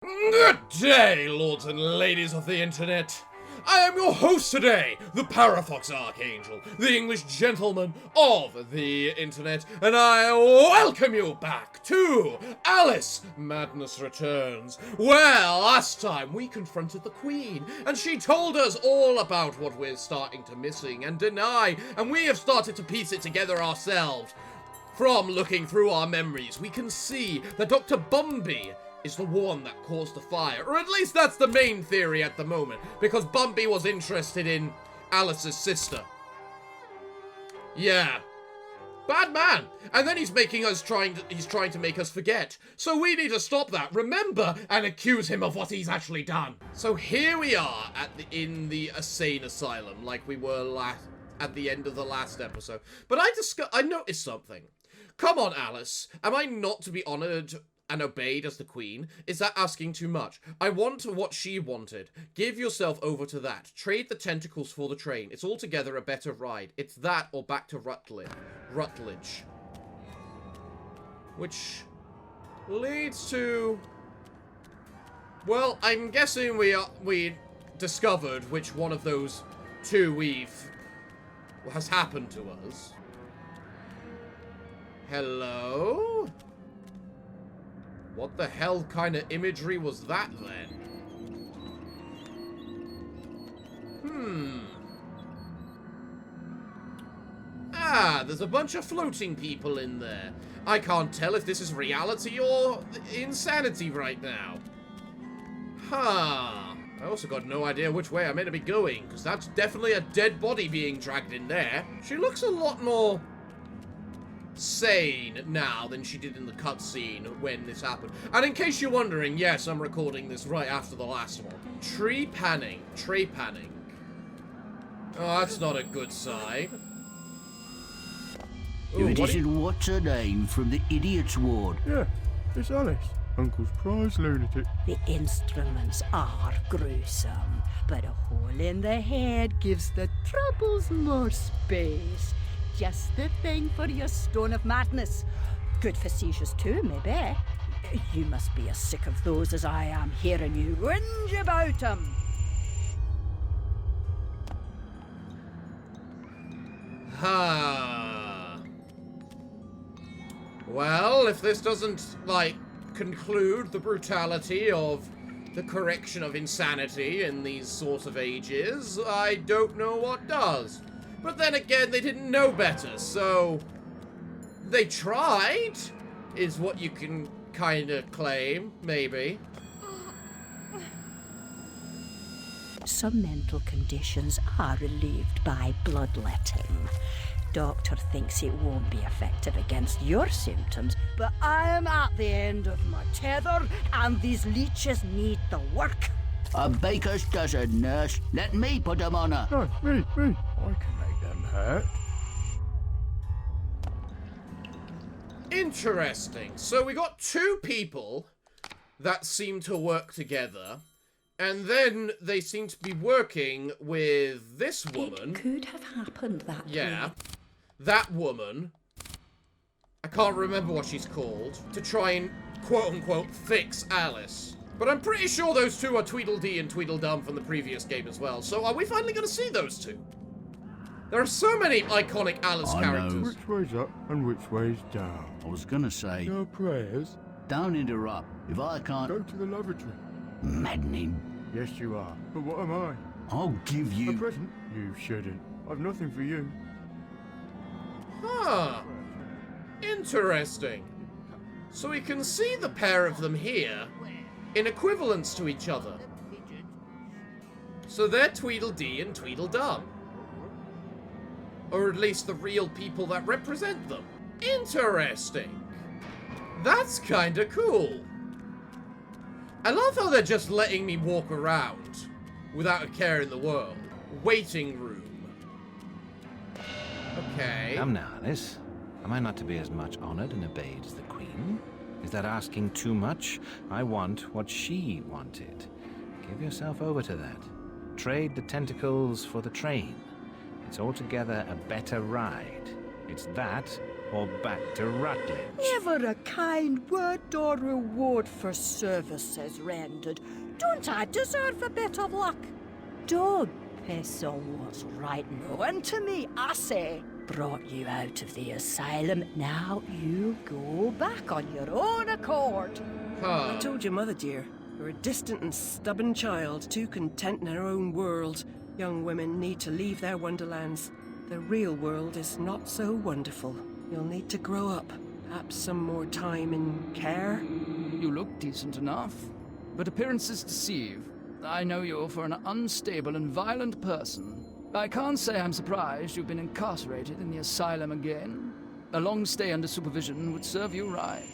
Good day, lords and ladies of the internet. I am your host today, the Parafox Archangel, the English gentleman of the internet, and I welcome you back to Alice Madness Returns. Well, last time we confronted the Queen, and she told us all about what we're starting to missing and deny, and we have started to piece it together ourselves. From looking through our memories, we can see that Dr. Bumby is the one that caused the fire. Or at least that's the main theory at the moment, because Bumby was interested in Alice's sister. Yeah. Bad man. And then he's trying to make us forget. So we need to stop that, remember, and accuse him of what he's actually done. So here we are in the insane asylum, like we were at the end of the last episode. But I noticed something. Come on, Alice. Am I not to be honored and obeyed as the Queen? Is that asking too much? I want what she wanted. Give yourself over to that. Trade the tentacles for the train. It's altogether a better ride. It's that or back to Rutledge. Which leads to... Well, I'm guessing we discovered which one of those two has happened to us. Hello? What the hell kind of imagery was that then? There's a bunch of floating people in there. I can't tell if this is reality or insanity right now. I also got no idea which way I'm meant to be going, because that's definitely a dead body being dragged in there. She looks a lot more sane now than she did in the cutscene when this happened. And in case you're wondering, yes, I'm recording this right after the last one. Tree panning. Oh, that's not a good sign. Ooh, it isn't what's her name from the idiot's ward. Yeah, it's Alice, Uncle's prize lunatic. The instruments are gruesome, but a hole in the head gives the troubles more space. Just the thing for your stone of madness. Good for seizures too, maybe. You must be as sick of those as I am hearing you whinge about them. Well, if this doesn't, conclude the brutality of the correction of insanity in these sorts of ages, I don't know what does. But then again, they didn't know better, so they tried, is what you can kind of claim, maybe. Some mental conditions are relieved by bloodletting. Doctor thinks it won't be effective against your symptoms, but I am at the end of my tether, and these leeches need the work. A baker's dozen, nurse. Let me put them on her. No, me. I can make them hurt. Interesting. So we got two people that seem to work together, and then they seem to be working with this woman. It could have happened that way. Yeah. That woman. I can't remember what she's called. To try and, quote-unquote, fix Alice. But I'm pretty sure those two are Tweedledee and Tweedledum from the previous game as well. So are we finally going to see those two? There are so many iconic Alice characters. know. Which way's up and which way's down? I was gonna say, No prayers. don't interrupt. If I can't... Go to the lavatory. Maddening. Yes, you are. But what am I? I'll give A you... present? You shouldn't. I've nothing for you. Huh. Interesting. So we can see the pair of them here in equivalence to each other. So they're Tweedledee and Tweedledum. Or at least the real people that represent them. Interesting. That's kinda cool. I love how they're just letting me walk around without a care in the world. Waiting room. Okay. Come now, Alice. Am I not to be as much honored and obeyed as the Queen? Is that asking too much? I want what she wanted. Give yourself over to that. Trade the tentacles for the train. It's altogether a better ride. It's that or back to Rutledge? Never a kind word or reward for services rendered. Don't I deserve a bit of luck? Don't piss on what's right now. And to me, I say, brought you out of the asylum. Now you go back on your own accord. Huh. I told your mother, dear. You're a distant and stubborn child, too content in her own world. Young women need to leave their wonderlands. The real world is not so wonderful. You'll need to grow up. Perhaps some more time in care. You look decent enough, but appearances deceive. I know you for an unstable and violent person. I can't say I'm surprised you've been incarcerated in the asylum again. A long stay under supervision would serve you right.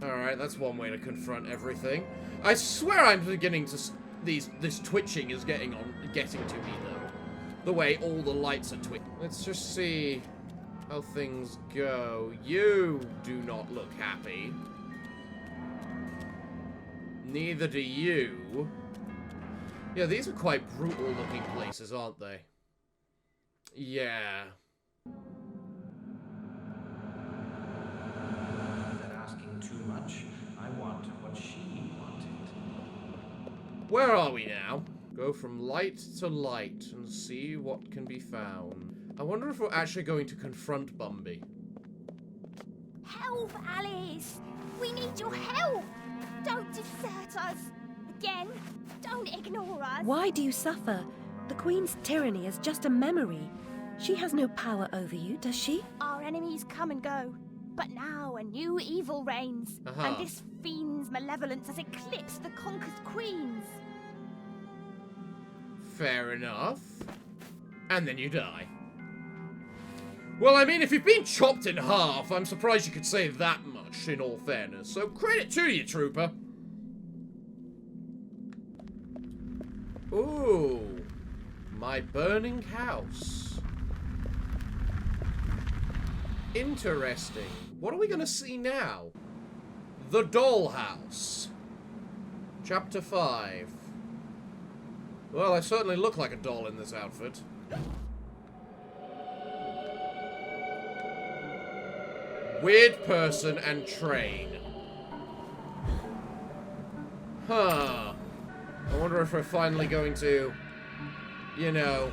Alright, that's one way to confront everything. I swear I'm beginning to... This twitching is getting to me, though. The way all the lights are twitching. Let's just see how things go. You do not look happy. Neither do you. Yeah, these are quite brutal-looking places, aren't they? Yeah. Asking too much. I want what she wanted. Where are we now? Go from light to light and see what can be found. I wonder if we're actually going to confront Bumby. Help, Alice! We need your help! Don't desert us! Again, don't ignore us! Why do you suffer? The Queen's tyranny is just a memory. She has no power over you, does she? Our enemies come and go, but now a new evil reigns, and this fiend's malevolence has eclipsed the conquered queens. Fair enough. And then you die. Well, I mean, if you've been chopped in half, I'm surprised you could say that much, in all fairness. So credit to you, Trooper. Ooh. My burning house. Interesting. What are we going to see now? The Dollhouse. Chapter 5. Well, I certainly look like a doll in this outfit. Weird person and train. Huh. I wonder if we're finally going to, you know,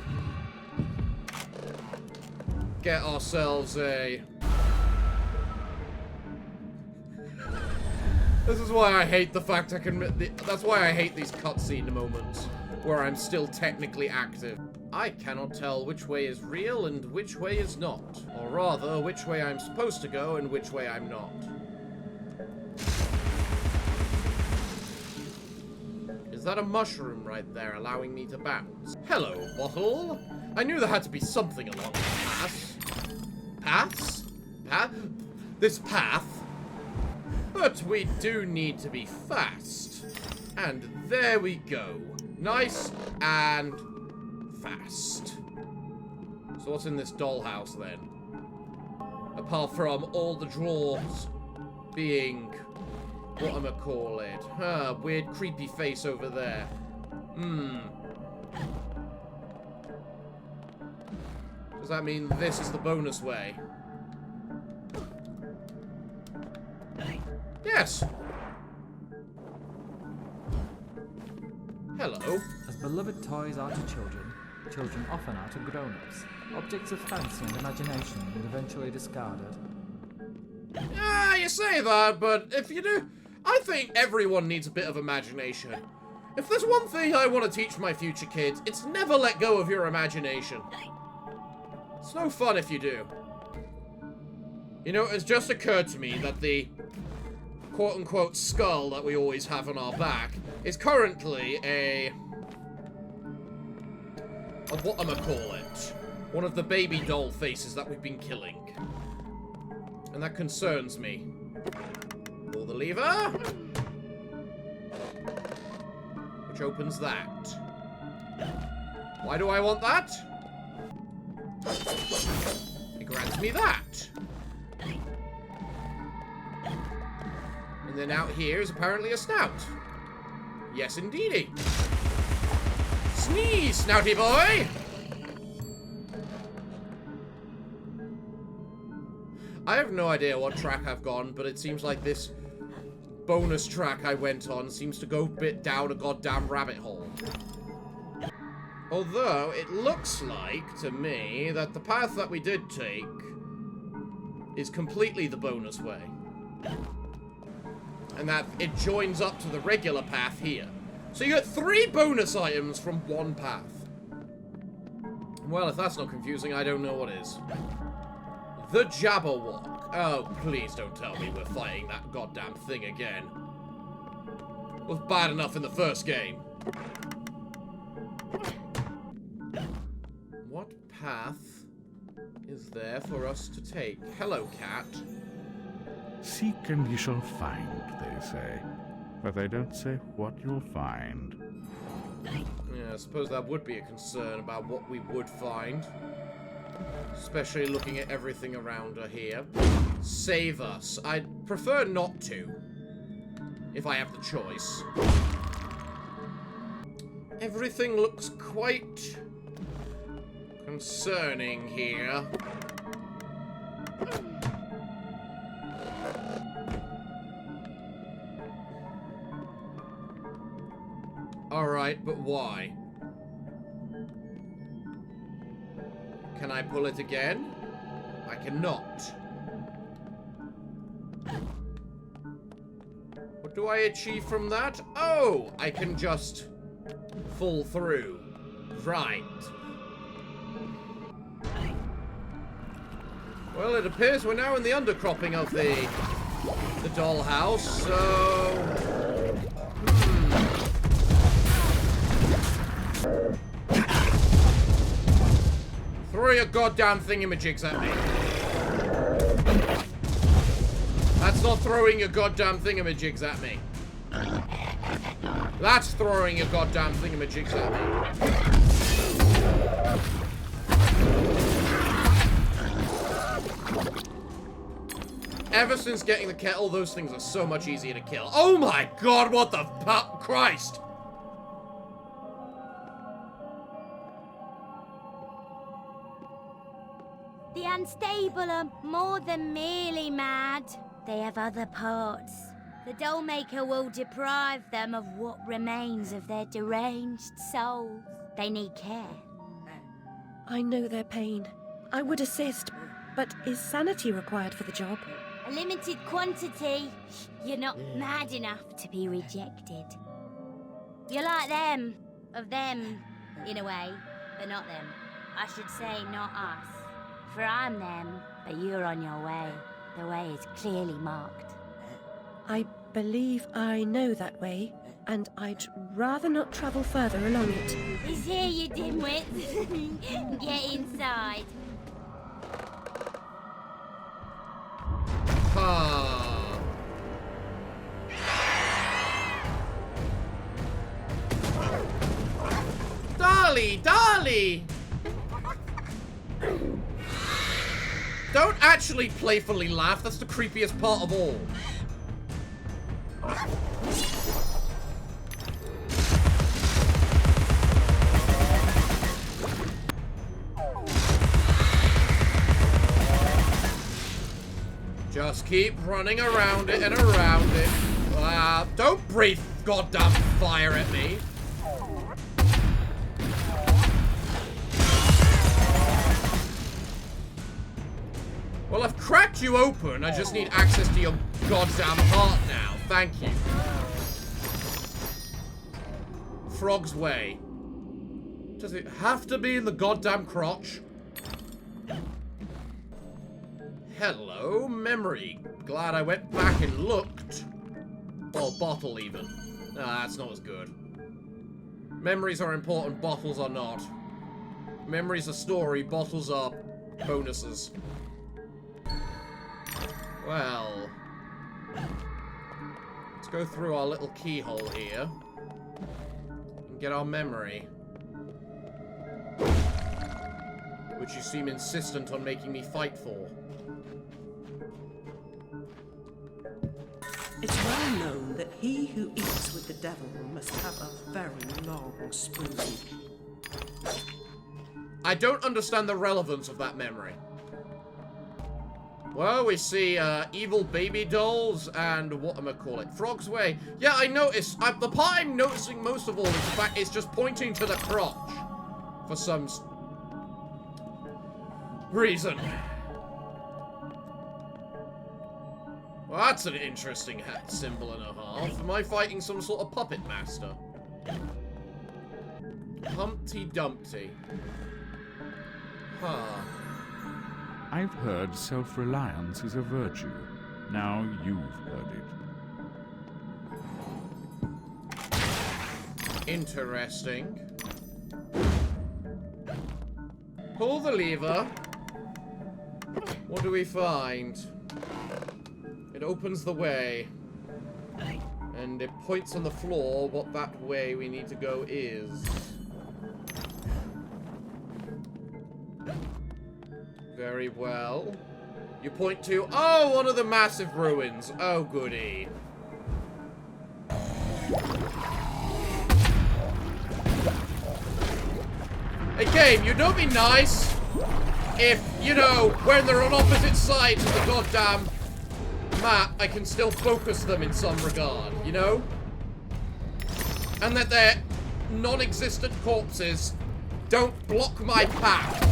get ourselves a... This is why I hate the fact I can... That's why I hate these cutscene moments where I'm still technically active. I cannot tell which way is real and which way is not. Or rather, which way I'm supposed to go and which way I'm not. Is that a mushroom right there allowing me to bounce? Hello, bottle. I knew there had to be something along this path. Paths? This path? But we do need to be fast. And there we go. Nice and fast. So what's in this dollhouse then? Apart from all the drawers being... whatchamacallit? Weird creepy face over there. Does that mean this is the bonus way? Yes! Hello. As beloved toys are to children, children often are to grown-ups. Objects of fancy and imagination and eventually discarded. Yeah, you say that, but if you do... I think everyone needs a bit of imagination. If there's one thing I want to teach my future kids, it's never let go of your imagination. It's no fun if you do. You know, it's just occurred to me that the quote-unquote skull that we always have on our back is currently a whatchamacallit. One of the baby doll faces that we've been killing. And that concerns me. Pull the lever. Which opens that. Why do I want that? It grants me that. And then out here is apparently a snout. Yes, indeedy. Sneeze, snouty boy! I have no idea what track I've gone, but it seems like this bonus track I went on seems to go a bit down a goddamn rabbit hole. Although, it looks like, to me, that the path that we did take is completely the bonus way. And that it joins up to the regular path here. So you get 3 bonus items from 1 path. Well, if that's not confusing, I don't know what is. The Jabberwock. Oh, please don't tell me we're fighting that goddamn thing again. It was bad enough in the first game. What path is there for us to take? Hello, cat. Seek and ye shall find, they say. But they don't say what you'll find. Yeah, I suppose that would be a concern about what we would find. Especially looking at everything around her here. Save us. I'd prefer not to. If I have the choice. Everything looks quite concerning here. Alright, but why? Can I pull it again? I cannot. What do I achieve from that? Oh, I can just fall through. Right. Well, it appears we're now in the undercropping of the dollhouse, so... Throw your goddamn thingamajigs at me. That's not throwing your goddamn thingamajigs at me. That's throwing your goddamn thingamajigs at me. Ever since getting the kettle, those things are so much easier to kill. Oh my god, what the Christ! The unstable are more than merely mad. They have other parts. The dollmaker will deprive them of what remains of their deranged souls. They need care. I know their pain. I would assist, but is sanity required for the job? A limited quantity. You're not mad enough to be rejected. You're like them. Of them, in a way, but not them. I should say not us. For I'm them, but you're on your way. The way is clearly marked. I believe I know that way, and I'd rather not travel further along it. Is here, you dimwit. Get inside. Ah. Dolly! Don't actually playfully laugh, that's the creepiest part of all. Just keep running around it and around it. Don't breathe goddamn fire at me. Well, I've cracked you open. I just need access to your goddamn heart now. Thank you. Frog's Way. Does it have to be in the goddamn crotch? Hello, memory. Glad I went back and looked. Or bottle, even. Nah, that's not as good. Memories are important, bottles are not. Memories are story, bottles are bonuses. Well, let's go through our little keyhole here and get our memory. Which you seem insistent on making me fight for. It's well known that he who eats with the devil must have a very long spoon. I don't understand the relevance of that memory. Well, we see evil baby dolls and whatchamacallit, Frog's Way. Yeah, I noticed. The part I'm noticing most of all is the fact it's just pointing to the crotch for some reason. Well, that's an interesting symbol and a half. Am I fighting some sort of puppet master? Humpty Dumpty. Huh. I've heard self-reliance is a virtue. Now you've heard it. Interesting. Pull the lever. What do we find? It opens the way. And it points on the floor what that way we need to go is. Very well. You point to... Oh, one of the massive ruins. Oh, goody. Hey, game, you know it'd be nice if, you know, when they're on opposite sides of the goddamn map, I can still focus them in some regard, you know? And that their non-existent corpses don't block my path.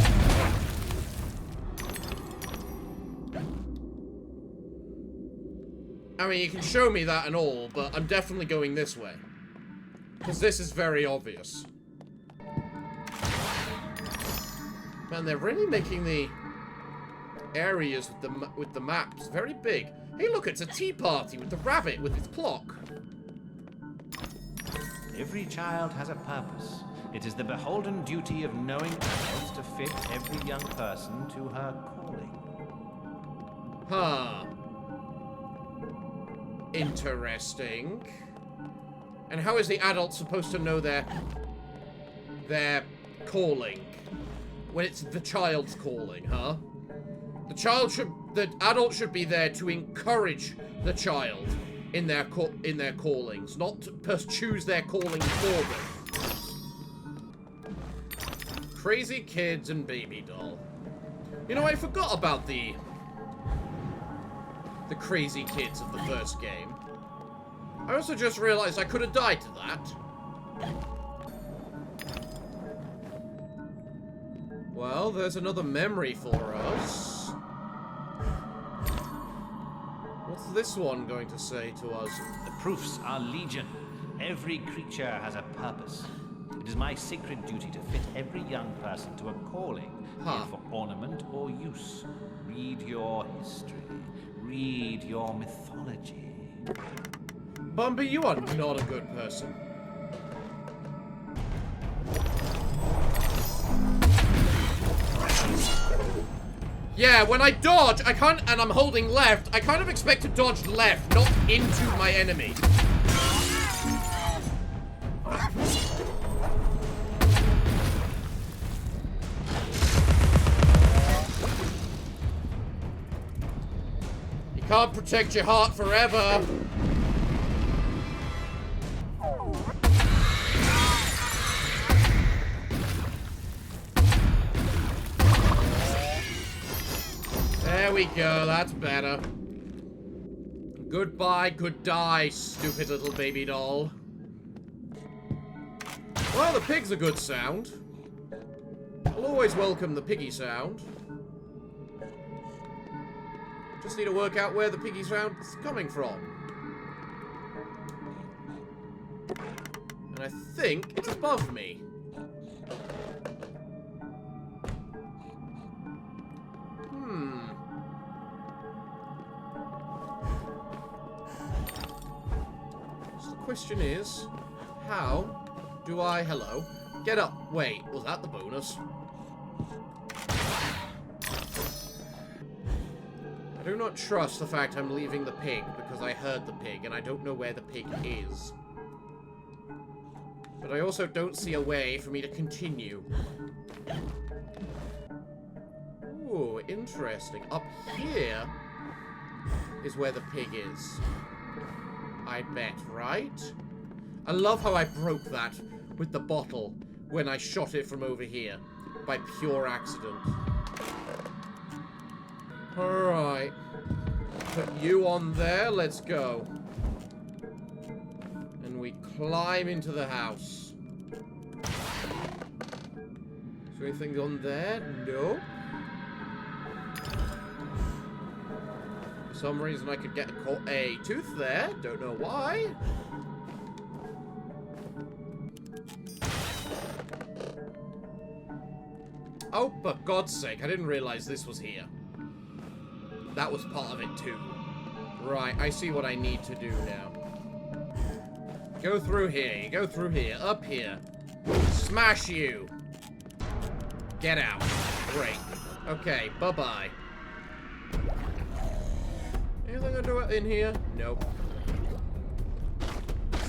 I mean, you can show me that and all, but I'm definitely going this way. Because this is very obvious. Man, they're really making the areas with the maps very big. Hey, look, it's a tea party with the rabbit with its clock. Every child has a purpose. It is the beholden duty of knowing adults to fit every young person to her calling. Huh. Interesting. And how is the adult supposed to know their calling when it's the child's calling, huh? The adult should be there to encourage the child in their callings, not to choose their calling for them. Crazy kids and baby doll. You know, I forgot about the crazy kids of the first game. I also just realized I could have died to that. Well, there's another memory for us. What's this one going to say to us? The proofs are legion. Every creature has a purpose. It is my sacred duty to fit every young person to a calling, be it for ornament or use. Read your history. Read your mythology. Bumby, you are not a good person. Yeah, when I dodge, I can't, and I'm holding left, I kind of expect to dodge left, not into my enemy. You can't protect your heart forever. There we go, that's better. Goodbye, good die, stupid little baby doll. Well, the pig's a good sound. I'll always welcome the piggy sound. Just need to work out where the piggy sound is coming from. And I think it's above me. Question is, how do I... Hello. Get up. Wait, was that the bonus? I do not trust the fact I'm leaving the pig because I heard the pig and I don't know where the pig is. But I also don't see a way for me to continue. Ooh, interesting. Up here is where the pig is. I bet, right? I love how I broke that with the bottle when I shot it from over here by pure accident. Alright. Put you on there. Let's go. And we climb into the house. Is there anything on there? Nope. For some reason I could get a tooth there. Don't know why. Oh, for God's sake, I didn't realize this was here. That was part of it too. Right, I see what I need to do now. Go through here, you go through here, up here. Smash you. Get out. Great. Okay, bye-bye. Anything to do in here? Nope.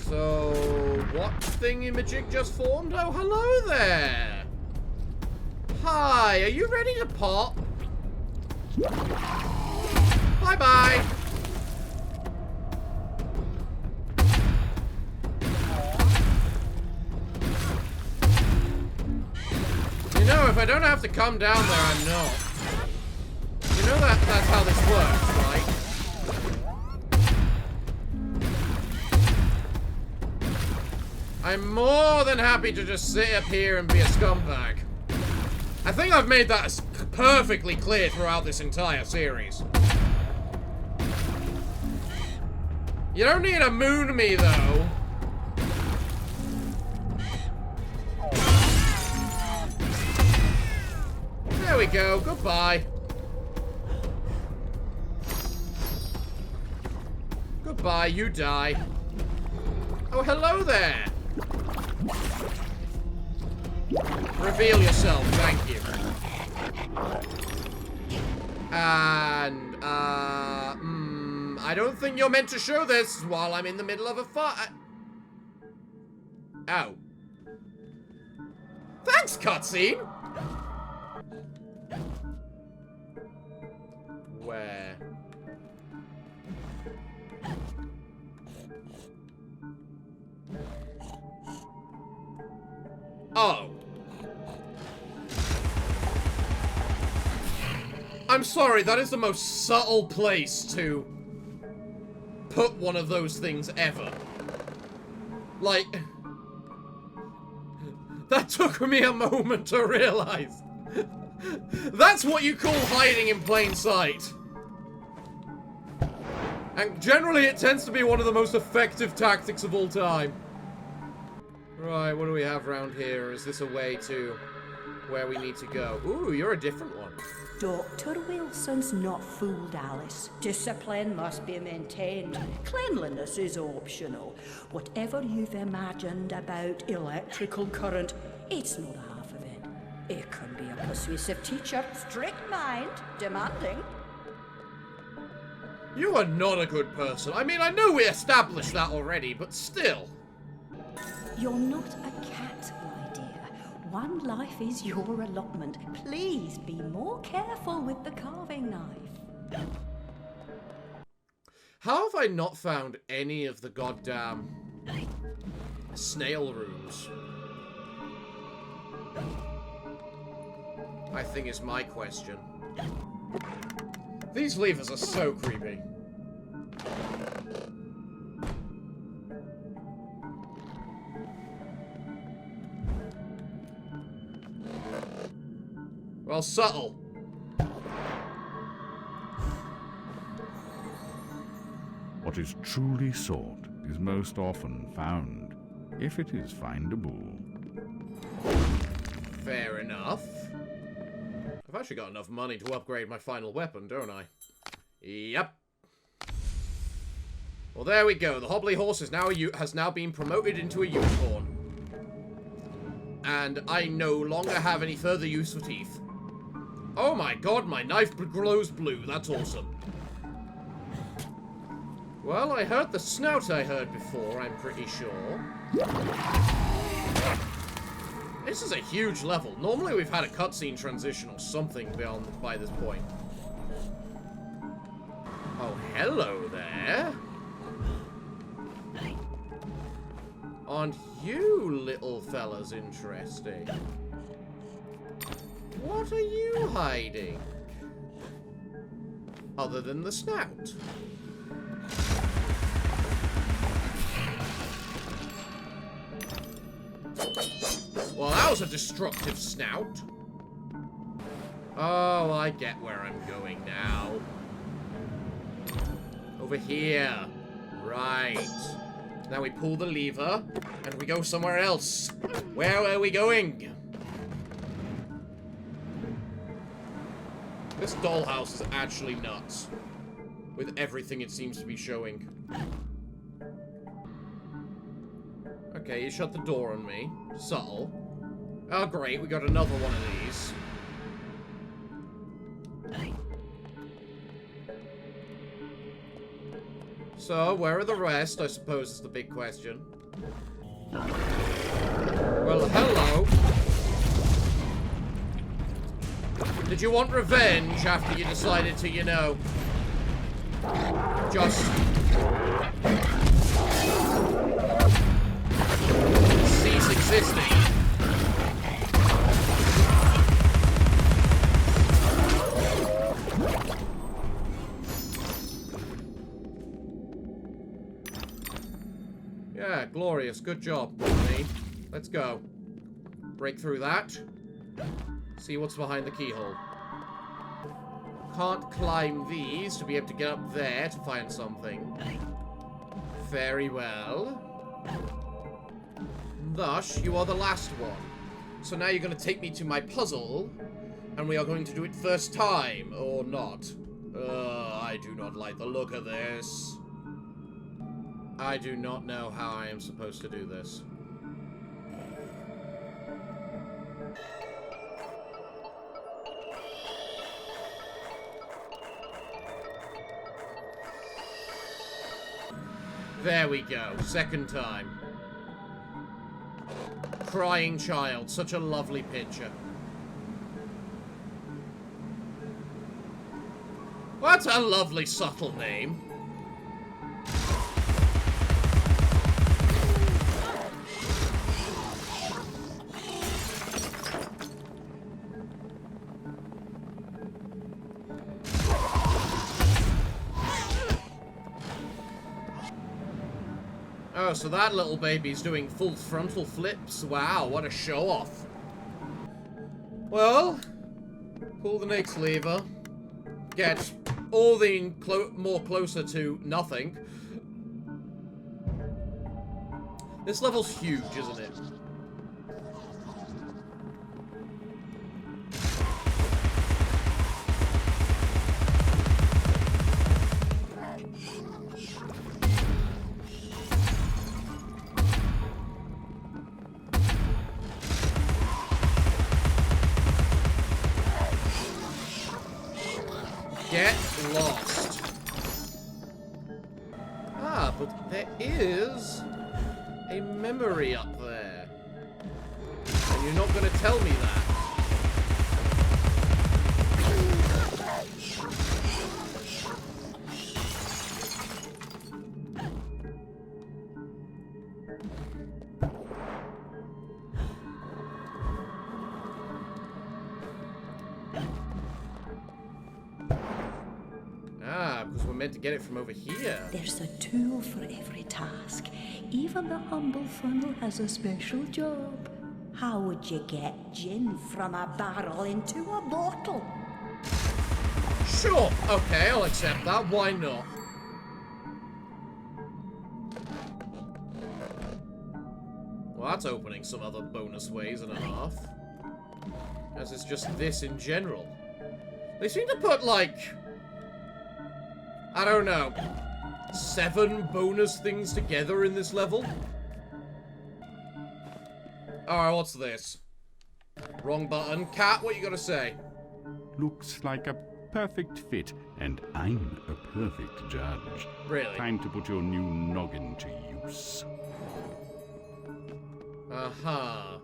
So, what thingy-majig just formed? Oh, hello there! Hi, are you ready to pop? Bye-bye! You know, if I don't have to come down there, I'm not. You know that's how this works, right? I'm more than happy to just sit up here and be a scumbag. I think I've made that perfectly clear throughout this entire series. You don't need to moon me, though. There we go. Goodbye. Goodbye. You die. Oh, hello there. Reveal yourself, thank you. And, I don't think you're meant to show this while I'm in the middle of a fight. Oh. Thanks, cutscene! Where? Oh. I'm sorry, that is the most subtle place to put one of those things ever. Like, that took me a moment to realize. That's what you call hiding in plain sight. And generally it tends to be one of the most effective tactics of all time. Right, what do we have around here? Is this a way to where we need to go? Ooh, you're a different one. Dr. Wilson's not fooled Alice. Discipline must be maintained. Cleanliness is optional. Whatever you've imagined about electrical current, it's not half of it. It can be a persuasive teacher, strict mind, demanding. You are not a good person. I mean, I know we established that already, but still. You're not a cat, my dear. One life is your allotment. Please be more careful with the carving knife. How have I not found any of the goddamn snail rooms? I think is my question. These levers are so creepy. Well, subtle. What is truly sought is most often found, if it is findable. Fair enough. I've actually got enough money to upgrade my final weapon, don't I? Yep. Well, there we go. The hobbly horse has now been promoted into a unicorn. And I no longer have any further use for teeth. Oh my god, my knife glows blue. That's awesome. Well, I heard the snout I heard before, I'm pretty sure. This is a huge level. Normally we've had a cutscene transition or something by this point. Oh, hello there. Aren't you little fellas interesting? What are you hiding? Other than the snout. Well, that was a destructive snout. Oh, I get where I'm going now. Over here. Right. Now we pull the lever, and we go somewhere else. Where are we going? This dollhouse is actually nuts. With everything it seems to be showing. Okay, you shut the door on me. Subtle. Oh, great, we got another one of these. So, where are the rest, I suppose is the big question. Well, hello. Did you want revenge after you decided to, you know, just cease existing? Yeah, glorious. Good job, me. Let's go. Break through that. See what's behind the keyhole. Can't climb these to be able to get up there to find something. Very well. Thus, you are the last one. So now you're going to take me to my puzzle, and we are going to do it first time, or not. I do not like the look of this. I do not know how I am supposed to do this. There we go. Second time. Crying child. Such a lovely picture. What a lovely subtle name. Oh, so that little baby's doing full frontal flips. Wow, what a show-off. Well, pull the next lever. Get all the more closer to nothing. This level's huge, isn't it? Get lost. Ah, but there is a memory up there. And you're not going to tell me that. Because we're meant to get it from over here. There's a tool for every task. Even the humble funnel has a special job. How would you get gin from a barrel into a bottle? Sure. Okay, I'll accept that. Why not? Well, that's opening some other bonus ways and a half. As it's just this in general. They seem to put, like, I don't know, 7 bonus things together in this level? Alright, what's this? Wrong button. Cat, what you gotta say? Looks like a perfect fit, and I'm a perfect judge. Really? Time to put your new noggin to use. Uh-huh.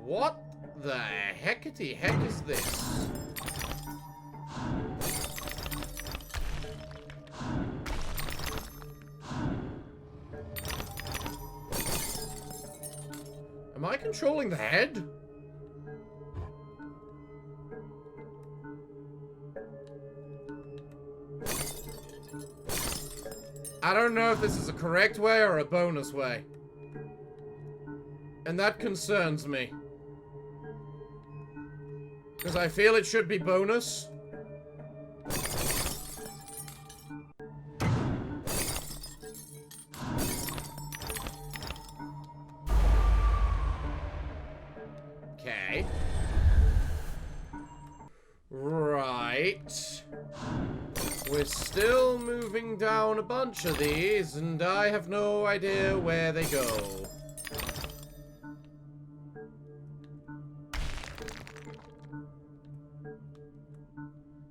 What the heckety heck is this? Am I controlling the head? I don't know if this is a correct way or a bonus way. And that concerns me. Because I feel it should be bonus. Okay. Right. We're still moving down a bunch of these, and I have no idea where they go.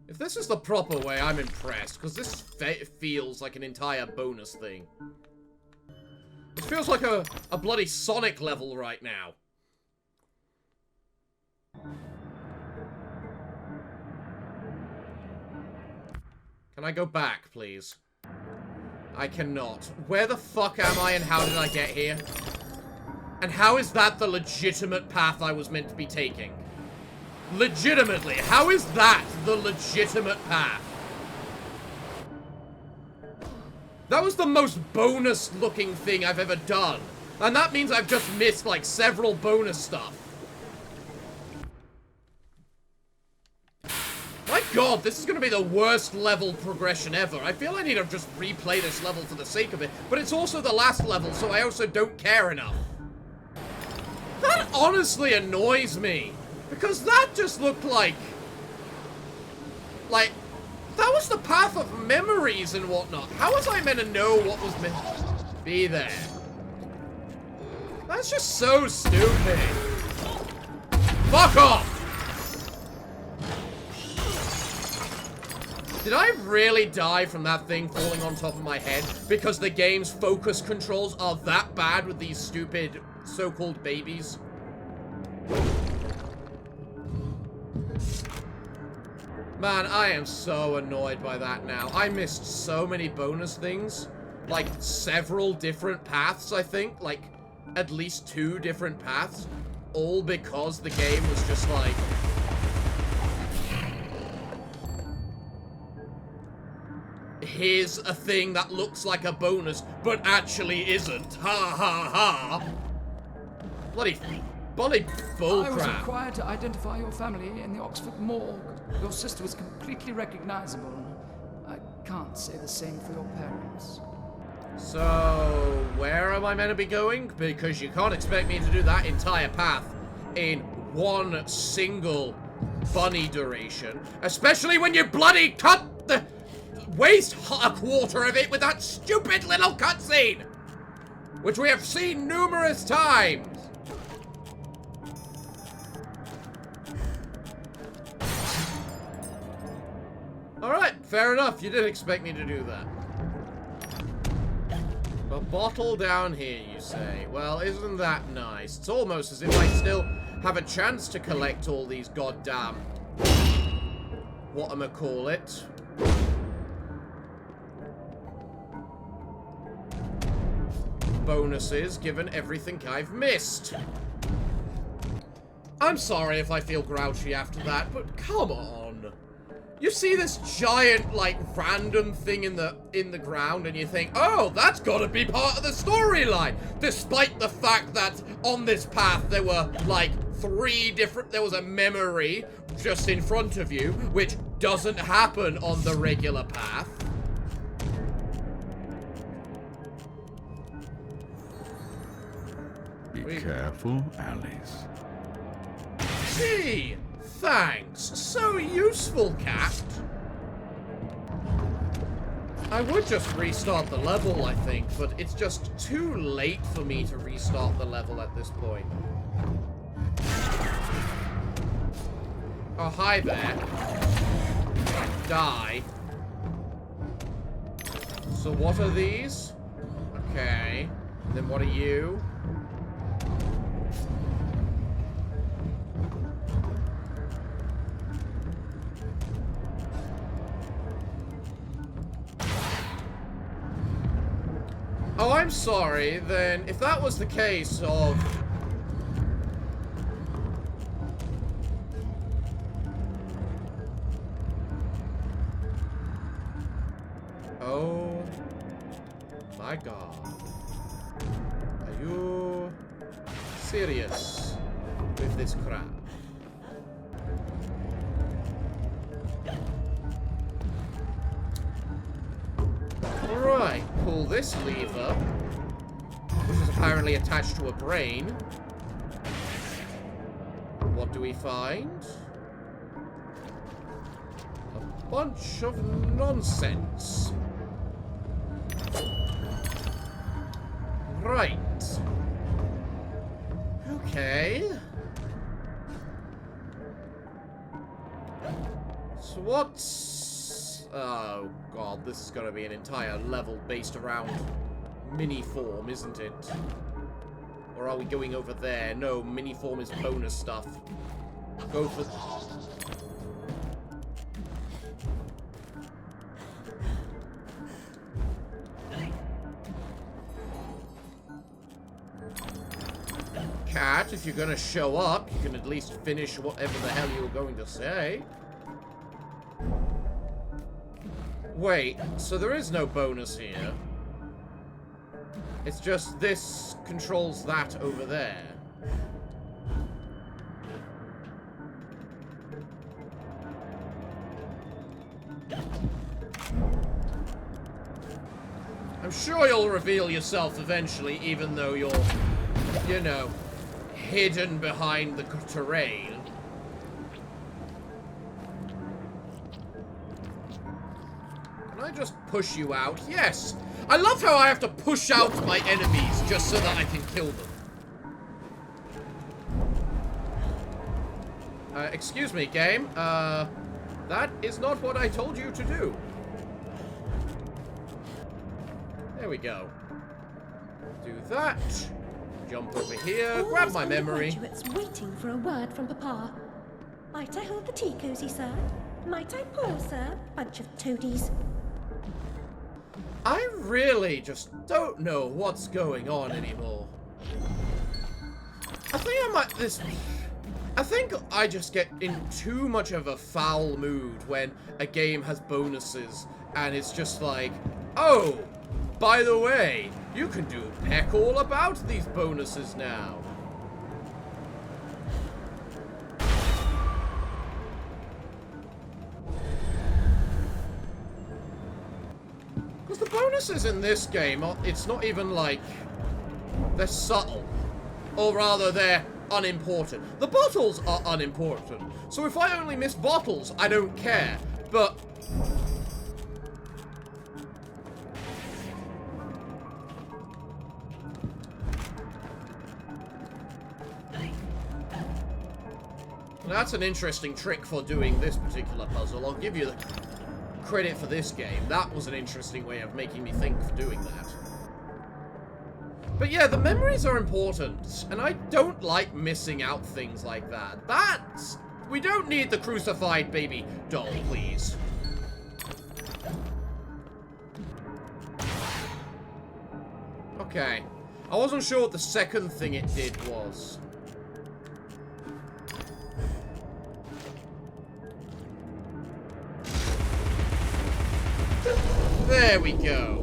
If this is the proper way, I'm impressed, because this feels like an entire bonus thing. It feels like a bloody Sonic level right now. Can I go back, please? I cannot. Where the fuck am I and how did I get here? And how is that the legitimate path I was meant to be taking? Legitimately, how is that the legitimate path? That was the most bonus looking thing I've ever done. And that means I've just missed like several bonus stuff. My god, this is going to be the worst level progression ever. I feel I need to just replay this level for the sake of it. But it's also the last level, so I also don't care enough. That honestly annoys me. Because that just looked like... that was the path of memories and whatnot. How was I meant to know what was meant to be there? That's just so stupid. Fuck off! Did I really die from that thing falling on top of my head because the game's focus controls are that bad with these stupid so-called babies? Man, I am so annoyed by that now. I missed so many bonus things. Like, several different paths, I think. Like, at least 2 different paths. All because the game was just like... here's a thing that looks like a bonus, but actually isn't. Ha ha ha. Bloody bullcrap. I was required to identify your family in the Oxford morgue. Your sister was completely recognizable. I can't say the same for your parents. So, where am I meant to be going? Because you can't expect me to do that entire path in one single bunny duration. Especially when you bloody cut the... waste a quarter of it with that stupid little cutscene! Which we have seen numerous times! Alright, fair enough. You didn't expect me to do that. A bottle down here, you say? Well, isn't that nice? It's almost as if I still have a chance to collect all these goddamn... whatchamacallit. Bonuses, given everything I've missed. I'm sorry if I feel grouchy after that, but come on. You see this giant, like, random thing in the ground, and you think, oh, that's gotta be part of the storyline, despite the fact that on this path there were, like, 3 different... there was a memory just in front of you, which doesn't happen on the regular path. Be careful, Alice. Gee, thanks. So useful, cat. I would just restart the level, I think, but it's just too late for me to restart the level at this point. Oh, hi there. Die. So what are these? Okay. And then what are you? Oh, I'm sorry, then, if that was the case of Oh my god. Are you serious with this crap? Right, pull this lever, which is apparently attached to a brain. What do we find? A bunch of nonsense. Right. Okay. So what's... Oh god, this is gonna be an entire level based around mini-form, isn't it? Or are we going over there? No, mini-form is bonus stuff. Go for... Cat, if you're gonna show up, you can at least finish whatever the hell you were going to say. Wait, so there is no bonus here. It's just this controls that over there. I'm sure you'll reveal yourself eventually, even though you're, you know, hidden behind the terrain. Can I just push you out? Yes! I love how I have to push out my enemies just so that I can kill them. Excuse me, game. That is not what I told you to do. There we go. Do that. Jump over here, grab my memory. Graduates waiting for a word from Papa. Might I hold the tea cosy, sir? Might I pour, sir? Bunch of toadies. I really just don't know what's going on anymore. I think I just get in too much of a foul mood when a game has bonuses and it's just like, oh, by the way, you can do heck all about these bonuses now. Because the bonuses in this game, it's not even like they're subtle. Or rather, they're unimportant. The bottles are unimportant. So if I only miss bottles, I don't care. But... that's an interesting trick for doing this particular puzzle. I'll give you the credit for this game. That was an interesting way of making me think for doing that. But yeah, the memories are important, and I don't like missing out things like that. We don't need the crucified baby doll, please. Okay. I wasn't sure what the second thing it did was. There we go.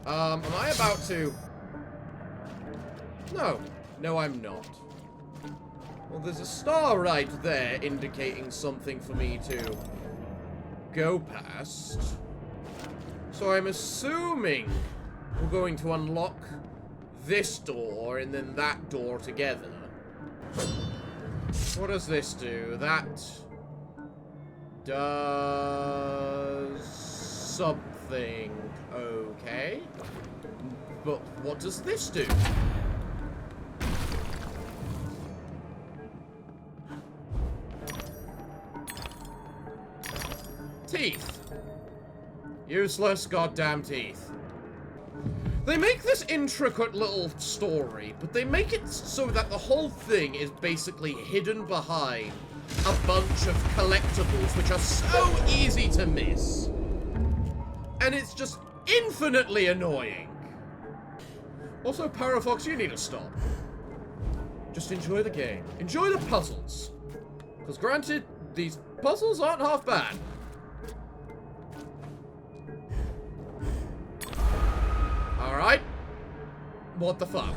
Am I about to... No. No, I'm not. Well, there's a star right there indicating something for me to go past. So I'm assuming we're going to unlock this door and then that door together. What does this do? That does something. Okay. But what does this do? Teeth. Useless goddamn teeth. They make this intricate little story, but they make it so that the whole thing is basically hidden behind a bunch of collectibles which are so easy to miss. And it's just infinitely annoying. Also, Parafox, you need to stop. Just enjoy the game. Enjoy the puzzles. Because granted, these puzzles aren't half bad. What the fuck?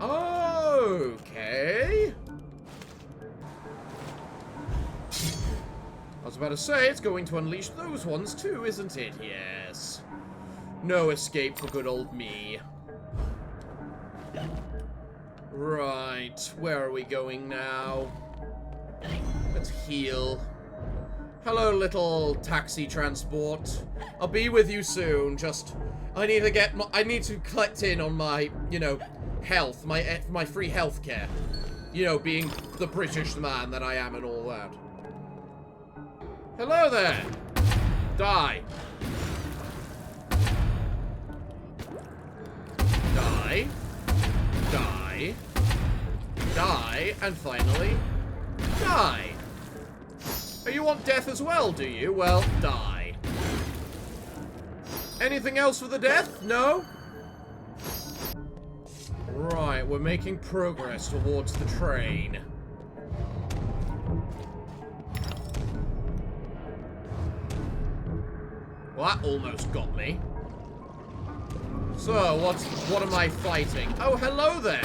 Okay. I was about to say, it's going to unleash those ones too, isn't it? Yes. No escape for good old me. Right, where are we going now? Let's heal. Hello, little taxi transport. I'll be with you soon. Just, I need to collect in on my, you know, health, my free health care. You know, being the British man that I am and all that. Hello there. Die. Die. Die. Die. And finally, die. Oh, you want death as well, do you? Well, die. Anything else for the death? No? Right, we're making progress towards the train. Well, that almost got me. So, what am I fighting? Oh, hello there!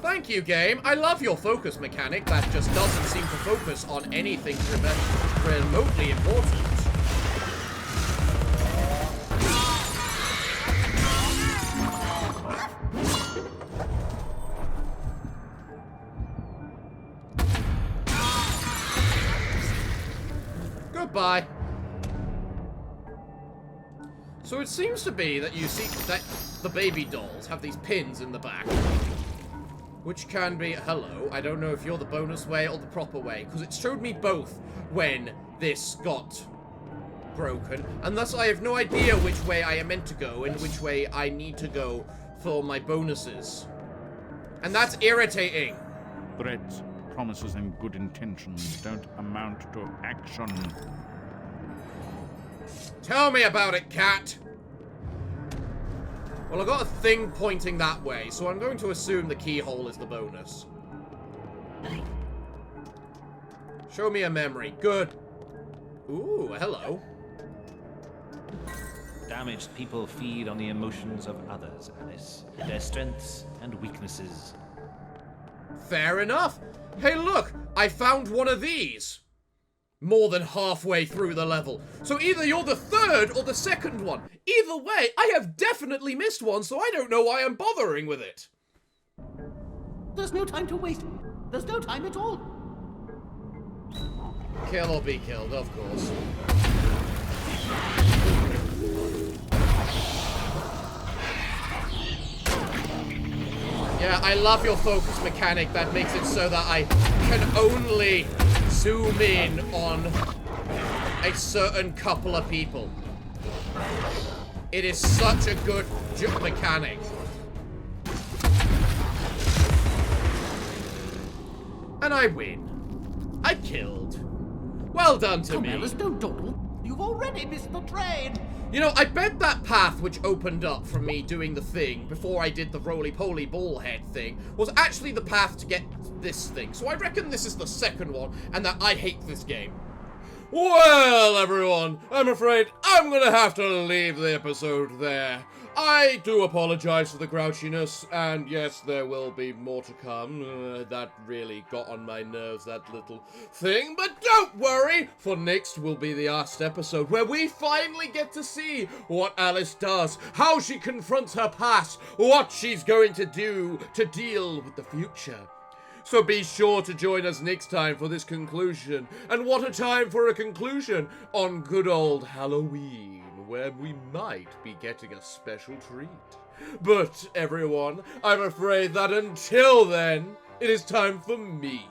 Thank you, game. I love your focus mechanic that just doesn't seem to focus on anything remotely important. Goodbye. So it seems to be that you see that the baby dolls have these pins in the back. Which can be, hello, I don't know if you're the bonus way or the proper way, because it showed me both when this got broken, and thus I have no idea which way I am meant to go and which way I need to go for my bonuses. And that's irritating. Threats, promises, and good intentions don't amount to action. Tell me about it, cat! Well, I got a thing pointing that way, so I'm going to assume the keyhole is the bonus. Show me a memory. Good. Ooh, hello. Damaged people feed on the emotions of others, Alice. Their strengths and weaknesses. Fair enough. Hey, look! I found one of these. More than halfway through the level. So either you're the third or the second one. Either way, I have definitely missed one, so I don't know why I'm bothering with it. There's no time to waste. There's no time at all. Kill or be killed, of course. Yeah, I love your focus mechanic that makes it so that I can only zoom in on a certain couple of people. It is such a good mechanic. And I win. I killed. Well done to me. Alice, don't dawdle. You've already missed the train. You know, I bet that path which opened up from me doing the thing before I did the roly-poly ball head thing was actually the path to get this thing. So I reckon this is the second one and that I hate this game. Well, everyone, I'm afraid I'm gonna have to leave the episode there. I do apologize for the grouchiness, and yes, there will be more to come. That really got on my nerves, that little thing. But don't worry, for next will be the last episode, where we finally get to see what Alice does, how she confronts her past, what she's going to do to deal with the future. So be sure to join us next time for this conclusion. And what a time for a conclusion on good old Halloween, where we might be getting a special treat. But everyone, I'm afraid that until then, it is time for me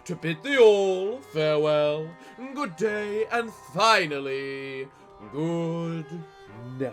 to bid thee all farewell, good day, and finally, good night.